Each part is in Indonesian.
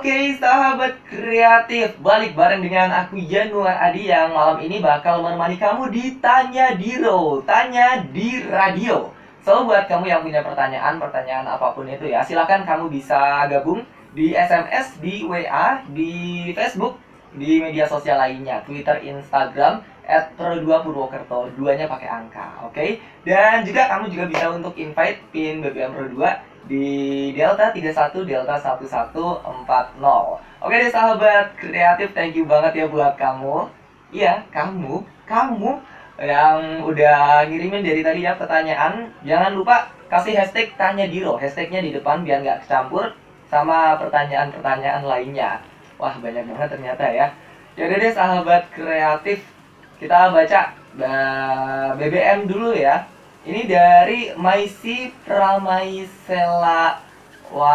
Oke, sahabat kreatif, balik bareng dengan aku Yanuar Adi yang malam ini bakal menemani kamu di Tanya Diro, Tanya di Radio. So, buat kamu yang punya pertanyaan apapun itu ya, silahkan kamu bisa gabung di SMS, di WA, di Facebook, di media sosial lainnya, Twitter, Instagram, @pro2purwokerto, duanya pakai angka, oke? Dan juga kamu juga bisa untuk invite pin BBM Pro 2 di Delta 31 Delta 1140. Oke deh sahabat kreatif, thank you banget ya buat kamu. Iya, kamu yang udah ngirimin dari tadi ya pertanyaan. Jangan lupa kasih hashtag tanya Diro, hashtagnya di depan biar nggak kecampur sama pertanyaan-pertanyaan lainnya. Wah, banyak banget ternyata ya. Yaudah deh sahabat kreatif, kita baca BBM dulu ya. Ini dari Maisi Pramaisela Wa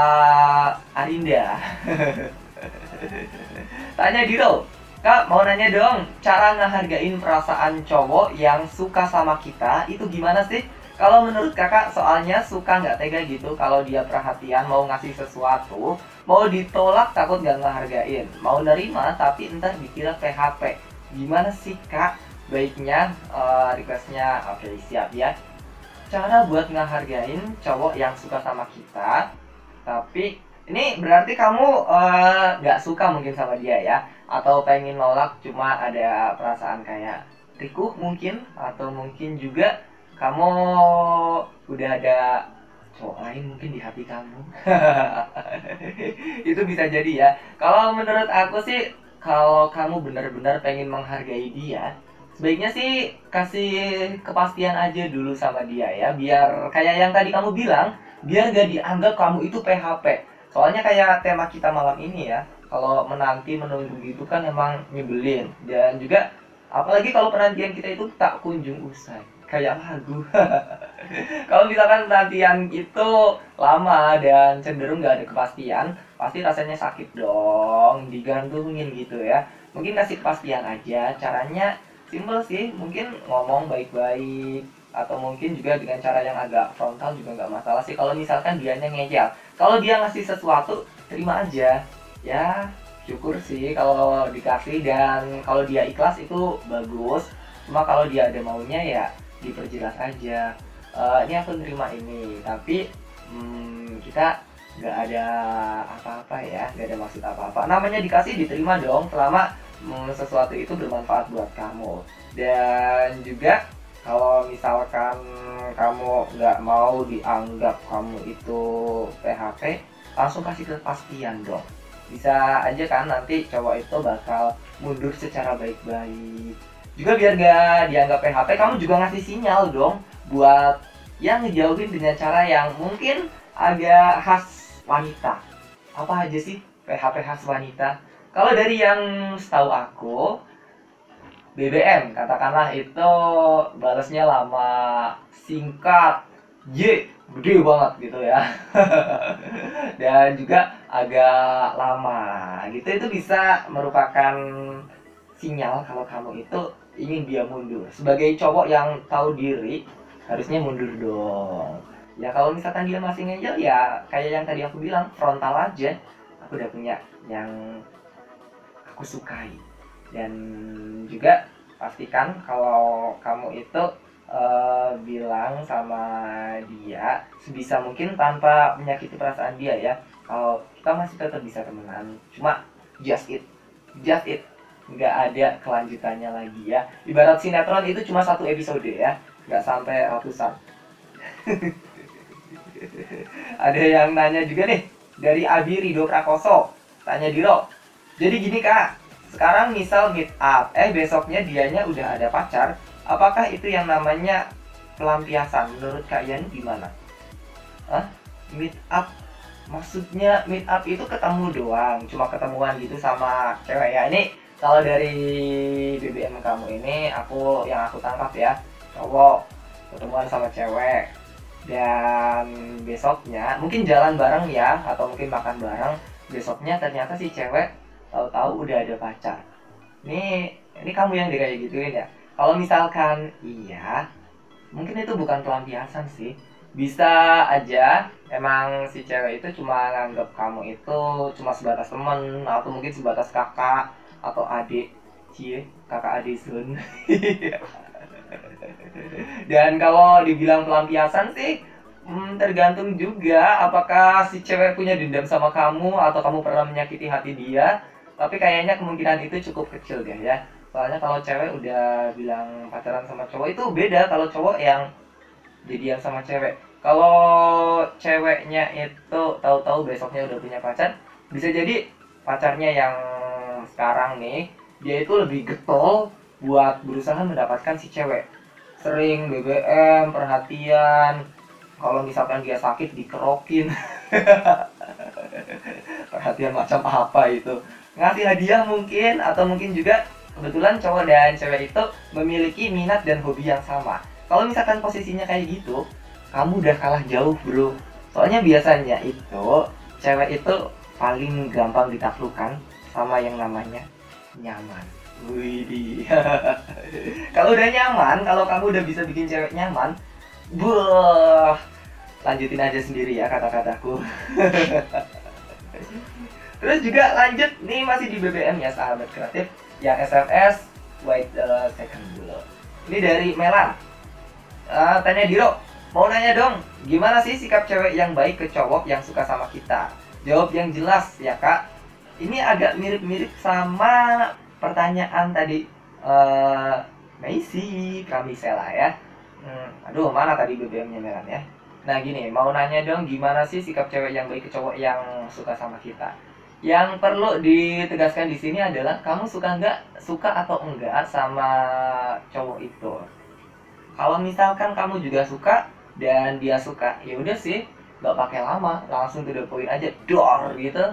Arinda. Tanya Diro, Kak mau nanya dong, cara ngehargain perasaan cowok yang suka sama kita itu gimana sih? Kalau menurut kakak soalnya suka nggak tega gitu kalau dia perhatian mau ngasih sesuatu, mau ditolak takut nggak ngehargain, mau nerima tapi ntar dikira PHP. Gimana sih kak? Baiknya requestnya oke siap ya. Cara buat ngehargain cowok yang suka sama kita, tapi ini berarti kamu nggak suka mungkin sama dia ya, atau pengen nolak cuma ada perasaan kayak rikuh mungkin, atau mungkin juga kamu udah ada cowok lain mungkin di hati kamu. Itu bisa jadi ya. Kalau menurut aku sih, kalau kamu benar-benar pengen menghargai dia, sebaiknya sih kasih kepastian aja dulu sama dia ya, biar kayak yang tadi kamu bilang, biar gak dianggap kamu itu PHP. Soalnya kayak tema kita malam ini ya, kalau menanti menunggu gitu kan emang nyebelin. Dan juga apalagi kalau penantian kita itu tak kunjung usai, kayak lagu. Kalau misalkan penantian itu lama dan cenderung gak ada kepastian, pasti rasanya sakit dong, digantungin gitu ya. Mungkin kasih kepastian aja, caranya simpel sih, mungkin ngomong baik-baik, atau mungkin juga dengan cara yang agak frontal juga nggak masalah sih. Kalau misalkan dianya ngejel, kalau dia ngasih sesuatu terima aja ya, syukur sih kalau dikasih. Dan kalau dia ikhlas itu bagus, cuma kalau dia ada maunya ya diperjelas aja. Ini aku nerima ini, tapi kita nggak ada apa-apa ya, nggak ada maksud apa-apa. Namanya dikasih diterima dong, selama sesuatu itu bermanfaat buat kamu. Dan juga kalau misalkan kamu nggak mau dianggap kamu itu PHP, langsung kasih kepastian dong. Bisa aja kan nanti cowok itu bakal mundur secara baik-baik. Juga biar gak dianggap PHP, kamu juga ngasih sinyal dong buat yang ngejauhin dengan cara yang mungkin agak khas wanita. Apa aja sih PHP khas wanita? Kalau dari yang setahu aku, BBM katakanlah itu balasnya lama, singkat, gede banget gitu ya. Dan juga agak lama gitu, itu bisa merupakan sinyal kalau kamu itu ingin dia mundur. Sebagai cowok yang tahu diri, harusnya mundur dong. Ya kalau misalkan dia masih ngejel ya kayak yang tadi aku bilang, frontal aja. Aku udah punya yang aku sukai. Dan juga pastikan kalau kamu itu bilang sama dia sebisa mungkin tanpa menyakiti perasaan dia ya. Kalau kita masih tetap bisa temenan, cuma just it, nggak ada kelanjutannya lagi ya. Ibarat sinetron itu cuma satu episode ya, nggak sampai ratusan. Ada yang nanya juga nih dari Abi Rido Prakoso, tanya Diro, jadi gini kak, sekarang misal meet up, besoknya dianya udah ada pacar, apakah itu yang namanya pelampiasan? Menurut kalian gimana? Meet up? Maksudnya meet up itu ketemu doang, cuma ketemuan gitu sama cewek ya? Ini kalau dari BBM kamu ini, yang aku tangkap ya, cowok ketemuan sama cewek, dan besoknya mungkin jalan bareng ya, atau mungkin makan bareng, besoknya ternyata si cewek tahu-tahu udah ada pacar. Ini kamu yang kayak gituin ya. Kalau misalkan iya, mungkin itu bukan pelampiasan sih, bisa aja emang si cewek itu cuma nganggap kamu itu cuma sebatas temen atau mungkin sebatas kakak atau adik, cie, kakak adik sun. Dan kalau dibilang pelampiasan sih, tergantung juga apakah si cewek punya dendam sama kamu atau kamu pernah menyakiti hati dia. Tapi kayaknya kemungkinan itu cukup kecil deh ya. Soalnya kalau cewek udah bilang pacaran sama cowok itu beda kalau cowok yang jadian sama cewek. Kalau ceweknya itu tahu-tahu besoknya udah punya pacar, bisa jadi pacarnya yang sekarang nih, dia itu lebih getol buat berusaha mendapatkan si cewek. Sering BBM, perhatian, kalau misalkan dia sakit dikerokin. Perhatian macam apa itu? Ngasih hadiah mungkin, atau mungkin juga kebetulan cowok dan cewek itu memiliki minat dan hobi yang sama. Kalau misalkan posisinya kayak gitu, kamu udah kalah jauh bro. Soalnya biasanya itu cewek itu paling gampang ditaklukkan sama yang namanya nyaman. Wih, kalau udah nyaman, kalau kamu udah bisa bikin cewek nyaman, buah, lanjutin aja sendiri ya kata-kataku. Terus juga lanjut nih masih di BBM ya sahabat kreatif, yang SMS. Wait a second dulu. Ini dari Melan. Tanya Diro, mau nanya dong, gimana sih sikap cewek yang baik ke cowok yang suka sama kita? Jawab yang jelas ya kak. Ini agak mirip-mirip sama pertanyaan tadi Macy Kamisela ya. Aduh, mana tadi BBM-nya Melan ya. Nah gini, mau nanya dong, gimana sih sikap cewek yang baik ke cowok yang suka sama kita? Yang perlu ditegaskan di sini adalah kamu suka atau enggak sama cowok itu. Kalau misalkan kamu juga suka dan dia suka, ya udah sih, nggak pakai lama, langsung to the point aja, dor gitu,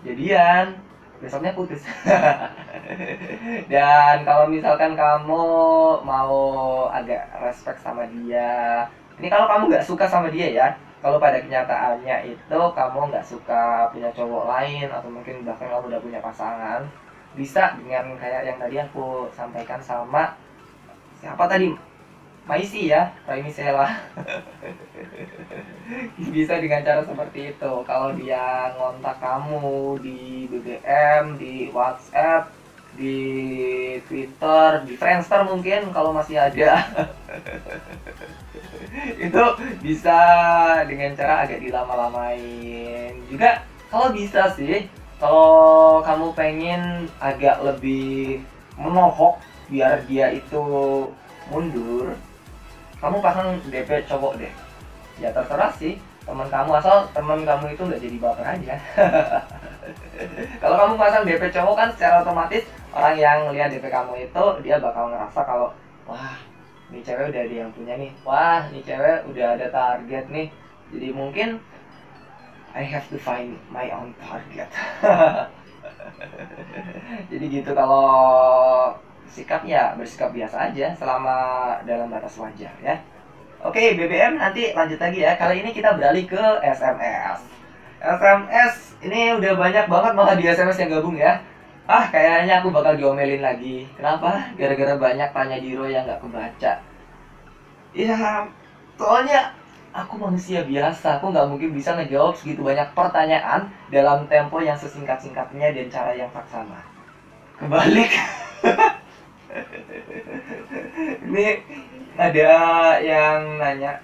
jadian, besoknya putus. Dan kalau misalkan kamu mau agak respect sama dia, ini kalau kamu nggak suka sama dia ya, kalau pada kenyataannya itu kamu nggak suka punya cowok lain atau mungkin bahkan kamu udah punya pasangan, bisa dengan kayak yang tadi aku sampaikan sama siapa tadi, Maisi ya, Misela. Bisa dengan cara seperti itu. Kalau dia ngontak kamu di BBM, di WhatsApp, di Twitter, di Friendster mungkin kalau masih ada. Itu bisa dengan cara agak dilama-lamain. Juga kalau bisa sih, kalau kamu pengen agak lebih menohok biar dia itu mundur, kamu pasang DP cowok deh. Ya terserah sih teman kamu, asal teman kamu itu nggak jadi baper aja. Kalau kamu pasang DP cowok kan secara otomatis orang yang lihat DP kamu itu dia bakal ngerasa kalau wah, nih cewek udah ada yang punya nih, wah nih cewek udah ada target nih, jadi mungkin I have to find my own target. Jadi gitu. Kalau sikap ya bersikap biasa aja selama dalam batas wajar ya. Oke, BBM nanti lanjut lagi ya. Kali ini kita beralih ke SMS. SMS ini udah banyak banget malah di SMS yang gabung ya. Kayaknya aku bakal diomelin lagi. Kenapa? Gara-gara banyak tanya Diro yang nggak kebaca. Ya, soalnya aku manusia biasa. Aku nggak mungkin bisa ngejawab segitu banyak pertanyaan dalam tempo yang sesingkat-singkatnya dan cara yang saksama. Kebalik. Ini ada yang nanya,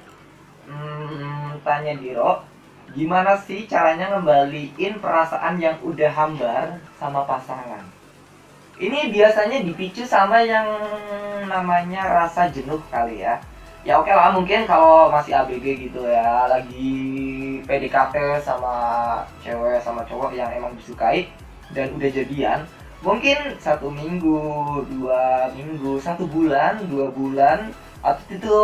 tanya Diro, gimana sih caranya ngembaliin perasaan yang udah hambar sama pasangan? Ini biasanya dipicu sama yang namanya rasa jenuh kali ya. Ya oke lah, mungkin kalau masih ABG gitu ya, lagi PDKT sama cewek sama cowok yang emang disukai dan udah jadian, mungkin 1 minggu, 2 minggu, 1 bulan, 2 bulan, atau itu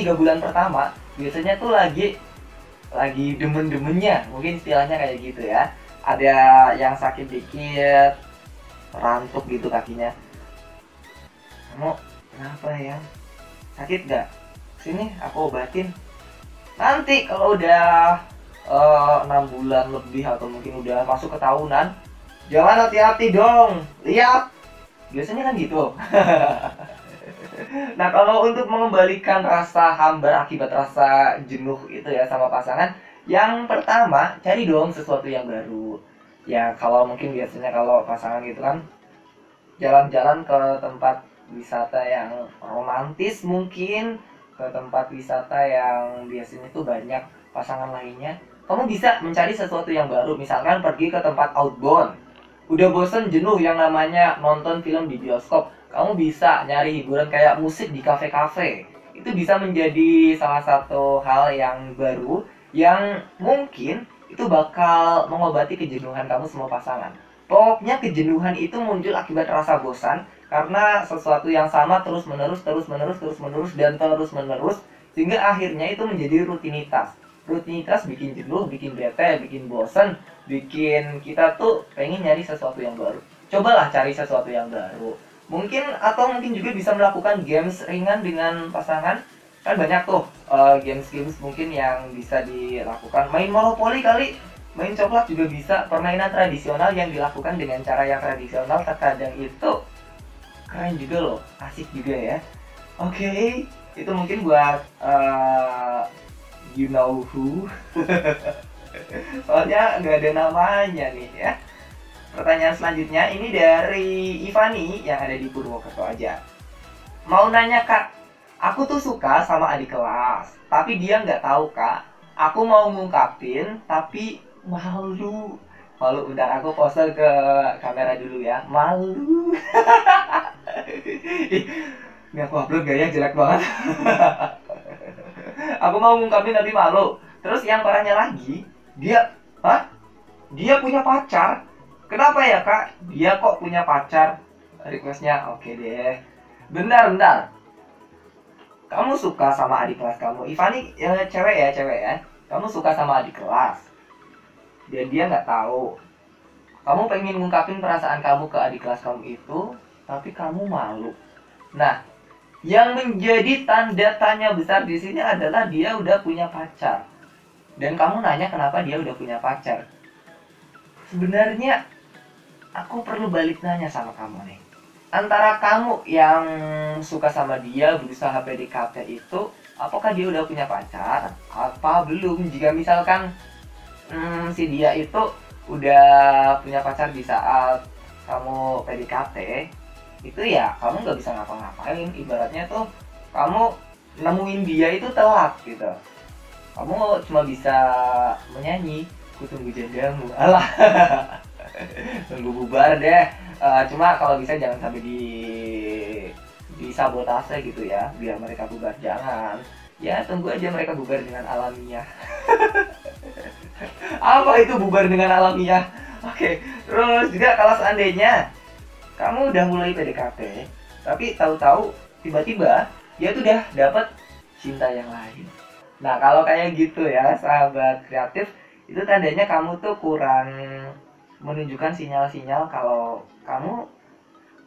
3 bulan pertama biasanya tuh lagi demen-demennya, mungkin istilahnya kayak gitu ya. Ada yang sakit dikit, rantuk gitu kakinya, kamu kenapa ya, sakit gak? Sini aku obatin. Nanti kalau udah 6 bulan lebih atau mungkin udah masuk ke tahunan, jangan hati-hati dong, lihat, biasanya kan gitu. Nah, kalau untuk mengembalikan rasa hambar akibat rasa jenuh itu ya sama pasangan, yang pertama cari dong sesuatu yang baru. Ya, kalau mungkin biasanya kalau pasangan gitu kan jalan-jalan ke tempat wisata yang romantis, mungkin ke tempat wisata yang biasanya tuh banyak pasangan lainnya. Kamu bisa mencari sesuatu yang baru, misalkan pergi ke tempat outbound. Udah bosen jenuh yang namanya nonton film di bioskop, kamu bisa nyari hiburan kayak musik di kafe-kafe. Itu bisa menjadi salah satu hal yang baru yang mungkin itu bakal mengobati kejenuhan kamu semua pasangan. Pokoknya kejenuhan itu muncul akibat rasa bosan karena sesuatu yang sama terus menerus dan terus menerus, sehingga akhirnya itu menjadi rutinitas. Rutinitas bikin jenuh, bikin bete, bikin bosan, bikin kita tuh pengen nyari sesuatu yang baru. Cobalah cari sesuatu yang baru. Mungkin atau mungkin juga bisa melakukan games ringan dengan pasangan. Kan banyak tuh games-games mungkin yang bisa dilakukan. Main Monopoly kali, main coklat juga bisa. Permainan tradisional yang dilakukan dengan cara yang tradisional terkadang itu keren juga loh, asik juga ya. Oke, itu mungkin buat you know who. Soalnya nggak ada namanya nih ya. Pertanyaan selanjutnya ini dari Ivani yang ada di Purwokerto aja. Mau nanya kak, aku tuh suka sama adik kelas, tapi dia nggak tahu kak. Aku mau ngungkapin, tapi malu. Malu, bentar aku pose ke kamera dulu ya. Malu. Ini aku upload gaya jelek banget. Aku mau ngungkapin tapi malu. Terus yang parahnya lagi, dia punya pacar. Kenapa ya kak? Dia kok punya pacar? Requestnya oke deh. Bentar. Kamu suka sama adik kelas kamu. Ivani ya, cewek ya. Kamu suka sama adik kelas. Dan dia nggak tahu. Kamu pengen ngungkapin perasaan kamu ke adik kelas kamu itu, tapi kamu malu. Nah, yang menjadi tanda tanya besar di sini adalah dia udah punya pacar. Dan kamu nanya kenapa dia udah punya pacar. Sebenarnya aku perlu balik nanya sama kamu nih. Antara kamu yang suka sama dia, berusaha PDKT itu, apakah dia udah punya pacar? Apa belum? Jika misalkan si dia itu udah punya pacar di saat kamu PDKT, itu ya kamu nggak bisa ngapa-ngapain. Ibaratnya tuh kamu nemuin dia itu telat gitu. Kamu cuma bisa menyanyi, ku tunggu jandamu. Alah. Tunggu bubar deh. Cuma kalau bisa jangan sampai di sabotase gitu ya, biar mereka bubar. Jangan. Ya tunggu aja mereka bubar dengan alamiah. Apa itu bubar dengan alamiah? Oke. Terus juga kalau seandainya kamu udah mulai PDKT, tapi tahu-tahu tiba-tiba dia tuh udah dapat cinta yang lain. Nah kalau kayak gitu ya sahabat kreatif, itu tandanya kamu tuh kurang menunjukkan sinyal-sinyal kalau kamu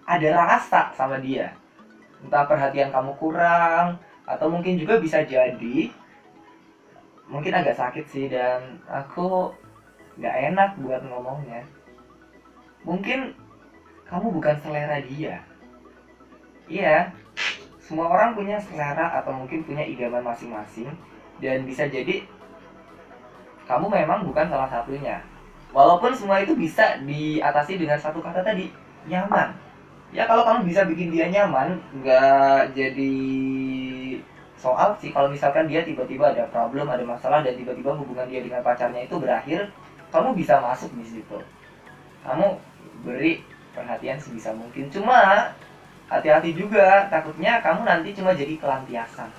ada rasa sama dia. Entah perhatian kamu kurang, atau mungkin juga bisa jadi mungkin agak sakit sih, dan aku nggak enak buat ngomongnya. Mungkin kamu bukan selera dia. Iya, semua orang punya selera atau mungkin punya idaman masing-masing, dan bisa jadi kamu memang bukan salah satunya. Walaupun semua itu bisa diatasi dengan satu kata tadi, nyaman. Ya kalau kamu bisa bikin dia nyaman, nggak jadi soal sih kalau misalkan dia tiba-tiba ada problem, ada masalah, dan tiba-tiba hubungan dia dengan pacarnya itu berakhir, kamu bisa masuk di situ. Kamu beri perhatian sebisa mungkin. Cuma hati-hati juga, takutnya kamu nanti cuma jadi pelampiasan.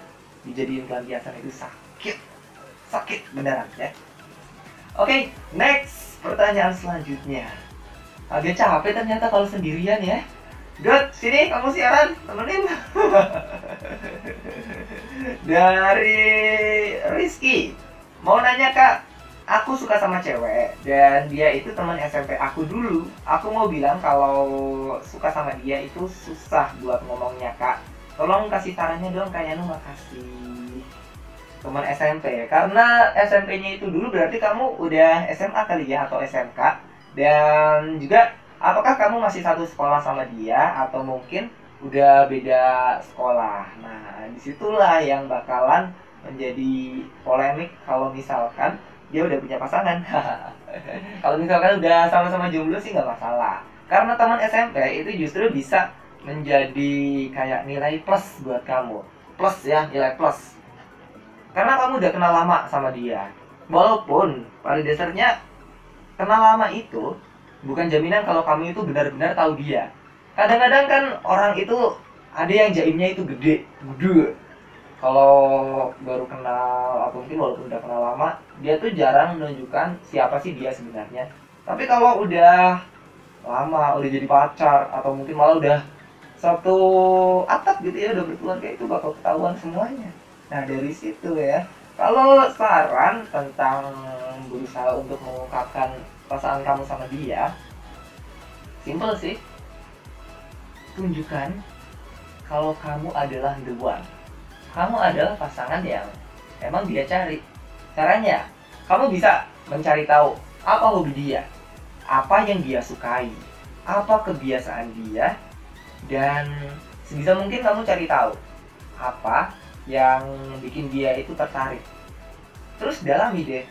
Dijadiin pelampiasan itu sakit beneran ya. Oke, next pertanyaan selanjutnya. Agak capek ternyata kalau sendirian ya. Dot, sini kamu siaran, temenin. Dari Rizky, mau nanya kak, aku suka sama cewek dan dia itu teman SMP aku dulu. Aku mau bilang kalau suka sama dia itu susah buat ngomongnya kak. Tolong kasih sarannya dong kak Yanu, makasih. Teman SMP, karena SMP-nya itu dulu berarti kamu udah SMA kali ya atau SMK. Dan juga apakah kamu masih satu sekolah sama dia atau mungkin udah beda sekolah. Nah, disitulah yang bakalan menjadi polemik kalau misalkan dia udah punya pasangan. Kalau misalkan udah sama-sama jomblo sih nggak masalah. Karena teman SMP itu justru bisa menjadi kayak nilai plus buat kamu. Plus ya, nilai plus. Karena kamu udah kenal lama sama dia. Walaupun pada dasarnya kenal lama itu bukan jaminan kalau kamu itu benar-benar tahu dia. Kadang-kadang kan orang itu ada yang jaimnya itu gede, gede. Kalau baru kenal atau mungkin walaupun udah kenal lama, dia tuh jarang menunjukkan siapa sih dia sebenarnya. Tapi kalau udah lama, udah jadi pacar atau mungkin malah udah satu atap gitu ya, udah berkeluarga, itu bakal ketahuan semuanya. Nah dari situ ya, kalau saran tentang berusaha untuk mengungkapkan perasaan kamu sama dia, simple sih, tunjukkan kalau kamu adalah the one. Kamu adalah pasangan yang emang dia cari. Caranya, kamu bisa mencari tahu apa hobi dia, apa yang dia sukai, apa kebiasaan dia, dan sebisa mungkin kamu cari tahu apa yang bikin dia itu tertarik. Terus dalami deh.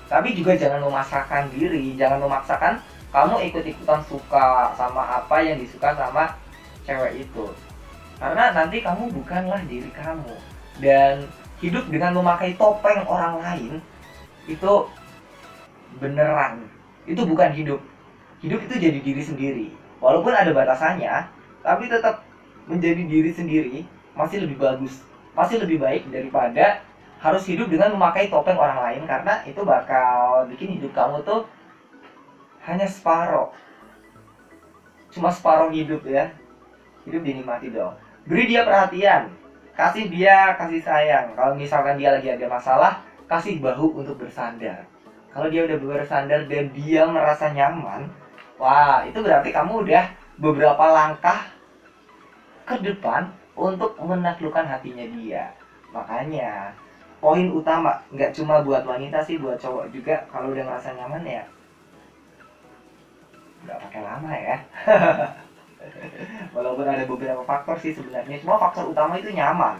Tapi juga jangan memaksakan diri, jangan memaksakan kamu ikut-ikutan suka sama apa yang disuka sama cewek itu. Karena nanti kamu bukanlah diri kamu. Dan hidup dengan memakai topeng orang lain itu beneran, itu bukan hidup. Hidup itu jadi diri sendiri. Walaupun ada batasannya, tapi tetap menjadi diri sendiri masih lebih bagus, masih lebih baik daripada harus hidup dengan memakai topeng orang lain, karena itu bakal bikin hidup kamu tuh hanya separoh. Cuma separoh hidup ya. Hidup dinikmati dong. Beri dia perhatian, kasih dia kasih sayang. Kalau misalkan dia lagi ada masalah, kasih bahu untuk bersandar. Kalau dia udah bersandar dan dia merasa nyaman, wah itu berarti kamu udah beberapa langkah ke depan untuk menaklukkan hatinya dia. Makanya poin utama, nggak cuma buat wanita sih, buat cowok juga, kalau udah merasa nyaman ya nggak pakai lama ya. Walaupun ada beberapa faktor sih sebenarnya, cuma faktor utama itu nyaman.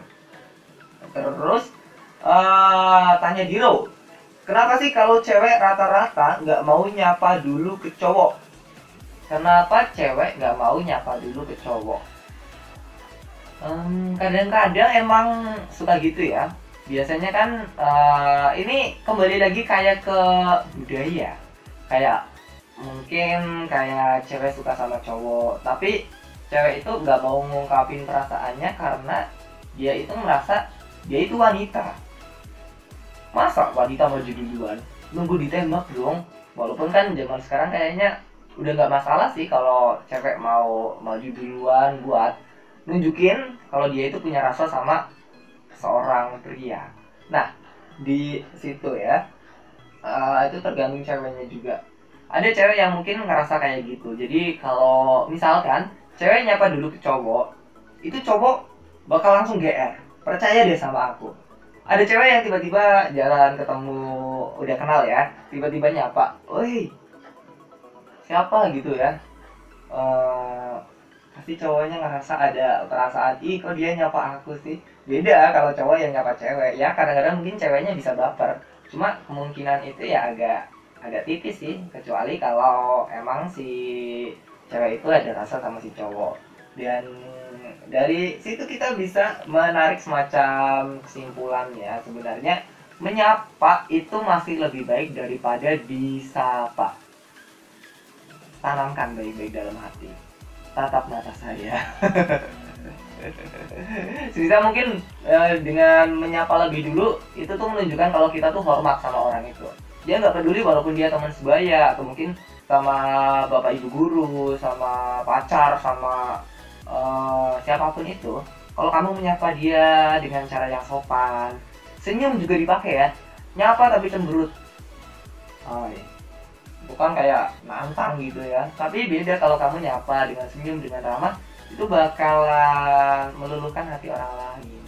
Terus tanya Jiro, kenapa sih kalau cewek rata-rata nggak mau nyapa dulu ke cowok? Kenapa cewek nggak mau nyapa dulu ke cowok? Kadang-kadang emang suka gitu ya. Biasanya kan ini kembali lagi kayak ke budaya. Kayak mungkin kayak cewek suka sama cowok, tapi cewek itu nggak mau ngungkapin perasaannya karena dia itu merasa dia itu wanita. Masa wanita maju duluan? Nunggu ditembak dong. Walaupun kan zaman sekarang kayaknya udah nggak masalah sih kalau cewek mau maju duluan buat nunjukin kalau dia itu punya rasa sama seorang pria. Nah di situ ya, itu tergantung ceweknya juga. Ada cewek yang mungkin ngerasa kayak gitu. Jadi kalau misalkan cewek nyapa dulu ke cowok, itu cowok bakal langsung GR. Percaya deh sama aku. Ada cewek yang tiba-tiba jalan ketemu, udah kenal ya, tiba-tiba nyapa, "Woi, siapa?" gitu ya. Pasti cowoknya ngerasa ada perasaan, ih kok dia nyapa aku sih. Beda kalau cowok yang nyapa cewek. Ya kadang-kadang mungkin ceweknya bisa baper. Cuma kemungkinan itu ya agak tipis sih, kecuali kalau emang si cewek itu ada rasa sama si cowok. Dan dari situ kita bisa menarik semacam kesimpulan ya, sebenarnya menyapa itu masih lebih baik daripada disapa. Tanamkan baik-baik dalam hati, tatap mata saya. Sebisa mungkin dengan menyapa lebih dulu itu tuh menunjukkan kalau kita tuh hormat sama orang itu. Dia nggak peduli walaupun dia teman sebaya atau mungkin sama bapak ibu guru, sama pacar, sama siapapun itu. Kalau kamu menyapa dia dengan cara yang sopan, senyum juga dipakai ya. Nyapa tapi cemberut. Oh, iya. Bukan kayak nantang gitu ya. Tapi beda kalau kamu nyapa dengan senyum, dengan ramah, itu bakalan meluluhkan hati orang lain.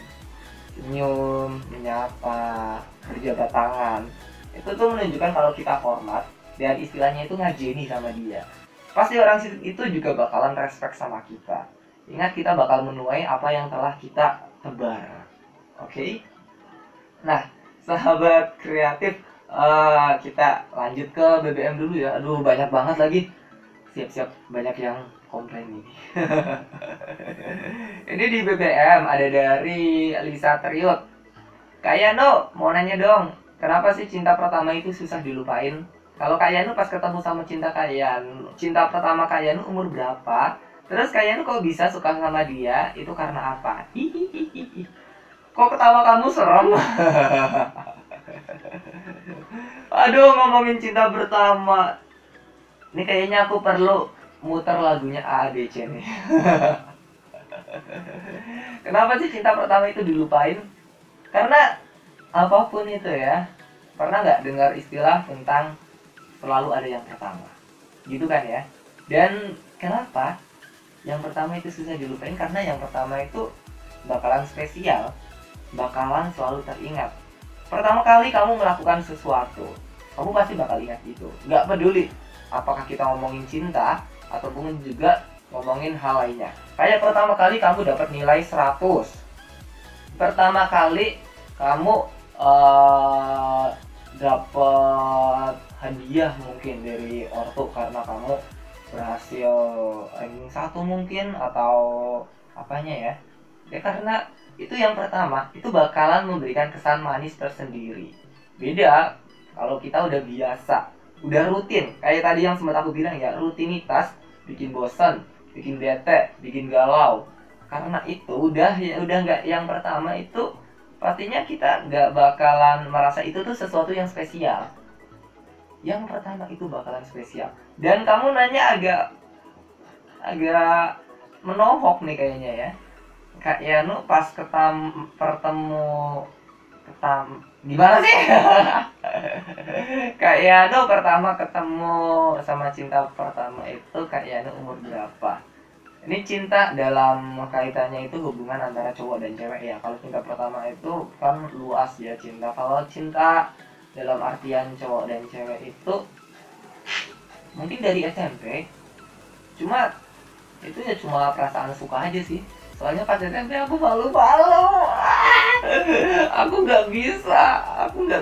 Senyum, menyapa, berjabat tangan, itu tuh menunjukkan kalau kita hormat dan istilahnya itu ngajeni sama dia. Pasti orang itu juga bakalan respect sama kita. Ingat, kita bakal menuai apa yang telah kita tebar. Oke? Nah, sahabat kreatif, kita lanjut ke BBM dulu ya. Aduh, banyak banget lagi. Siap-siap, banyak yang komplain ini. Ini di BBM ada dari Lisa Triot. Kak Yano, mau nanya dong, kenapa sih cinta pertama itu susah dilupain? Kalau Kak Yano pas ketemu sama cinta pertama Kak Yano umur berapa? Terus Kak Yano kok bisa suka sama dia? Itu karena apa? Hihihihi. Kok ketawa kamu serem? Aduh, ngomongin cinta pertama. Ini kayaknya aku perlu muter lagunya AADC nih. Kenapa sih cinta pertama itu dilupain? Karena apapun itu ya, pernah nggak dengar istilah tentang selalu ada yang pertama? Gitu kan ya? Dan kenapa yang pertama itu susah dilupain? Karena yang pertama itu bakalan spesial, bakalan selalu teringat. Pertama kali kamu melakukan sesuatu, kamu pasti bakal ingat itu. Nggak peduli apakah kita ngomongin cinta ataupun juga ngomongin hal lainnya. Kayak pertama kali kamu dapat nilai 100, pertama kali kamu dapat hadiah mungkin dari ortu karena kamu berhasil ranking 1 mungkin, atau apanya ya. Ya karena itu yang pertama, itu bakalan memberikan kesan manis tersendiri. Beda kalau kita udah biasa, udah rutin, kayak tadi yang sempat aku bilang ya, rutinitas bikin bosan, bikin bete, bikin galau. Karena itu udah nggak, yang pertama itu pastinya kita nggak bakalan merasa itu tuh sesuatu yang spesial. Yang pertama itu bakalan spesial. Dan kamu nanya agak menohok nih kayaknya ya. Kak Yanu pas gimana sih? Kak Yanu pertama ketemu sama cinta pertama itu Kak Yanu umur berapa? Ini cinta dalam kaitannya itu hubungan antara cowok dan cewek ya. Kalau cinta pertama itu kan luas ya cinta. Kalau cinta dalam artian cowok dan cewek itu mungkin dari SMP. Cuma itu ya cuma perasaan suka aja sih. Soalnya pas SMP aku malu-malu. Aku nggak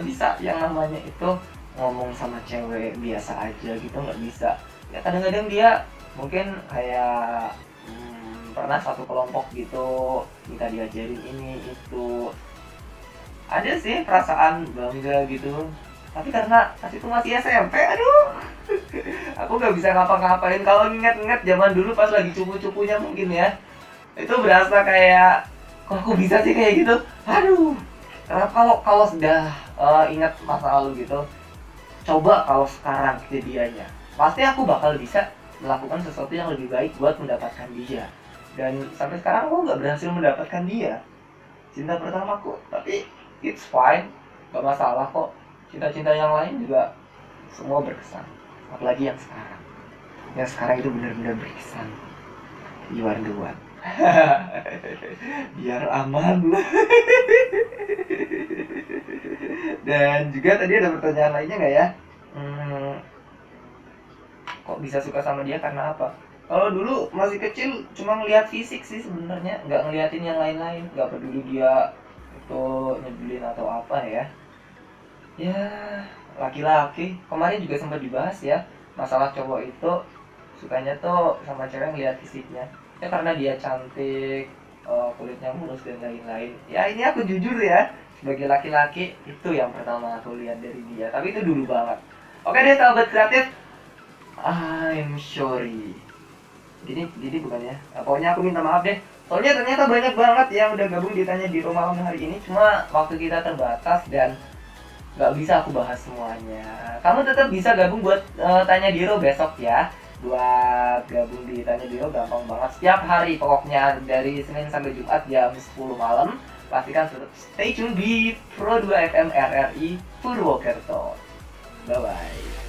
bisa yang namanya itu ngomong sama cewek biasa aja gitu, nggak bisa. Ya kadang-kadang dia mungkin kayak pernah satu kelompok gitu minta diajarin ini itu, ada sih perasaan bangga gitu. Tapi karena pas itu masih SMP, aduh, aku nggak bisa ngapa-ngapain. Kalau inget-inget zaman dulu pas lagi cupu-cupunya mungkin ya, itu berasa kayak kok aku bisa sih kayak gitu. Aduh, karena kalau sudah ingat masa lalu gitu, coba kalau sekarang kejadiannya, pasti aku bakal bisa melakukan sesuatu yang lebih baik buat mendapatkan dia. Dan sampai sekarang aku nggak berhasil mendapatkan dia, cinta pertamaku. Tapi it's fine, gak masalah kok. Cinta-cinta yang lain juga semua berkesan, apalagi yang sekarang. Yang sekarang itu benar-benar berkesan. You are the one. Biar aman. Dan juga tadi ada pertanyaan lainnya nggak ya? Kok bisa suka sama dia karena apa? Kalau dulu masih kecil cuma ngelihat fisik sih sebenarnya, nggak ngeliatin yang lain-lain, nggak peduli dia itu nyebelin atau apa ya. Ya laki-laki, kemarin juga sempat dibahas ya, masalah cowok itu sukanya tuh sama cewek ngeliat fisiknya. Ya karena dia cantik, kulitnya mulus dan lain-lain. Ya ini aku jujur ya, sebagai laki-laki itu yang pertama aku lihat dari dia. Tapi itu dulu banget. Oke deh sahabat kreatif, I'm sorry. Jadi bukannya. Pokoknya aku minta maaf deh. Soalnya ternyata banyak banget yang udah gabung ditanya di rumah malam hari ini. Cuma waktu kita terbatas dan nggak bisa aku bahas semuanya. Kamu tetap bisa gabung buat tanya Diro besok ya. Buat gabung di Tanya Diro gampang banget. Setiap hari pokoknya dari Senin sampai Jumat jam 10 malam. Pastikan stay tune di Pro 2 FM RRI Purwokerto. Bye bye.